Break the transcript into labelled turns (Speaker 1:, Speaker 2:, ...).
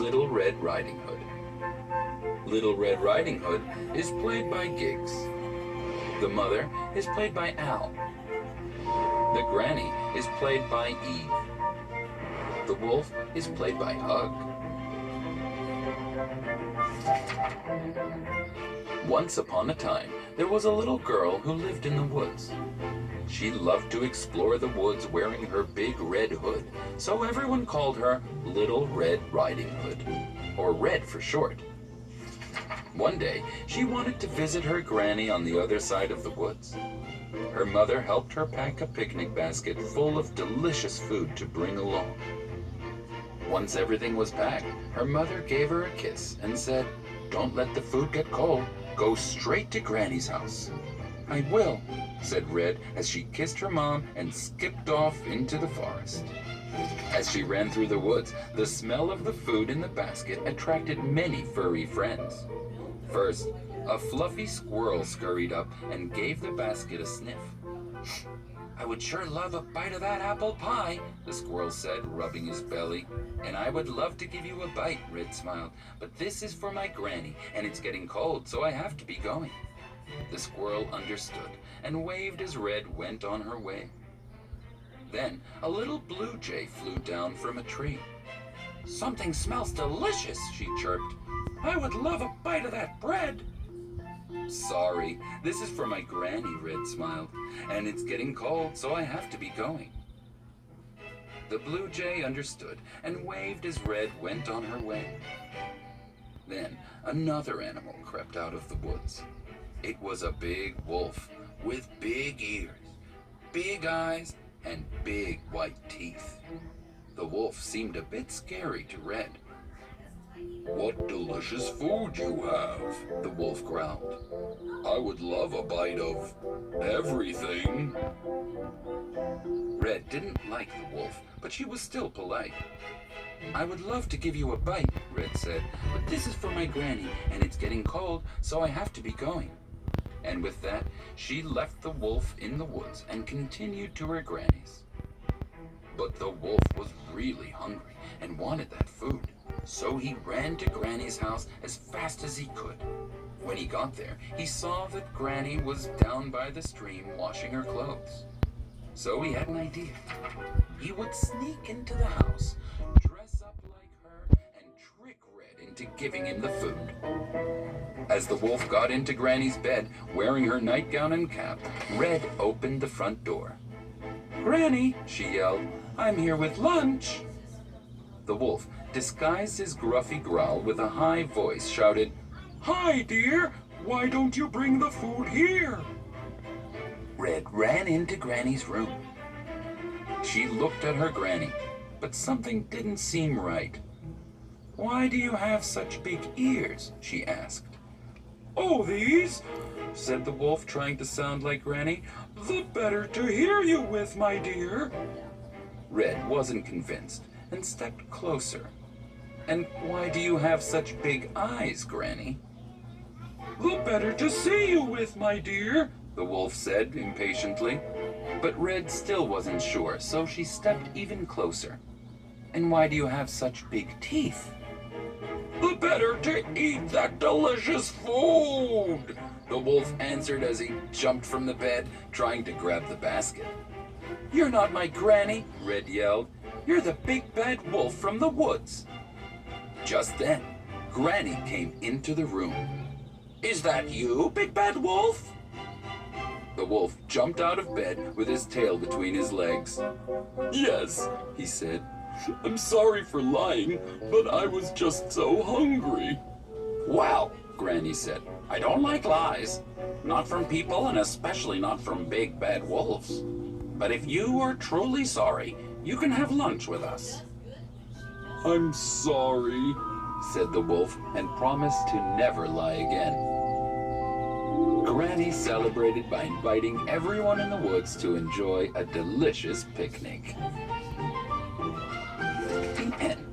Speaker 1: Little Red Riding Hood. Little Red Riding Hood is played by Giggs. The mother is played by Al. The granny is played by Eve. The wolf is played by Hug. Once upon a time, there was a little girl who lived in the woods. She loved to explore the woods wearing her big red hood, so everyone called her Little Red Riding Hood, or Red for short. One day, she wanted to visit her granny on the other side of the woods. Her mother helped her pack a picnic basket full of delicious food to bring along. Once everything was packed, her mother gave her a kiss and said, "Don't let the food get cold. Go straight to Granny's house." "I will," said Red as she kissed her mom and skipped off into the forest. As she ran through the woods, the smell of the food in the basket attracted many furry friends. First, a fluffy squirrel scurried up and gave the basket a sniff. "I would sure love a bite of that apple pie," the squirrel said, rubbing his belly. "And I would love to give you a bite," Red smiled, "but this is for my granny, and it's getting cold, so I have to be going." The squirrel understood and waved as Red went on her way. Then a little blue jay flew down from a tree. "Something smells delicious," she chirped. "I would love a bite of that bread." "Sorry, this is for my granny," Red smiled, "and it's getting cold, so I have to be going." The blue jay understood and waved as Red went on her way. Then another animal crept out of the woods. It was a big wolf with big ears, big eyes, and big white teeth. The wolf seemed a bit scary to Red. "What delicious food you have," the wolf growled. "I would love a bite of everything." Red didn't like the wolf, but she was still polite. "I would love to give you a bite," Red said, "but this is for my granny, and it's getting cold, so I have to be going." And with that, she left the wolf in the woods and continued to her granny's. But the wolf was really hungry and wanted that food, so he ran to Granny's house as fast as he could. When he got there, he saw that Granny was down by the stream washing her clothes. So he had an idea. He would sneak into the house, dress up like her, and trick Red into giving him the food. As the wolf got into Granny's bed, wearing her nightgown and cap, Red opened the front door. "Granny," she yelled, "I'm here with lunch." The wolf, disguised his gruffy growl with a high voice, shouted, "Hi, dear! Why don't you bring the food here?" Red ran into Granny's room. She looked at her granny, but something didn't seem right. "Why do you have such big ears?" she asked. "Oh, these," said the wolf, trying to sound like Granny. "The better to hear you with, my dear." Red wasn't convinced and stepped closer. "And why do you have such big eyes, Granny?" "The better to see you with, my dear," the wolf said impatiently. But Red still wasn't sure, so she stepped even closer. "And why do you have such big teeth?" "The better to eat that delicious food," the wolf answered as he jumped from the bed, trying to grab the basket. "You're not my granny," Red yelled. "You're the big bad wolf from the woods." Just then, Granny came into the room. "Is that you, big bad wolf?" The wolf jumped out of bed with his tail between his legs. "Yes," he said. "I'm sorry for lying, but I was just so hungry." "Well," Granny said, "I don't like lies. Not from people and especially not from big bad wolves. But if you are truly sorry, you can have lunch with us." "I'm sorry," said the wolf, and promised to never lie again. Granny celebrated by inviting everyone in the woods to enjoy a delicious picnic. The end.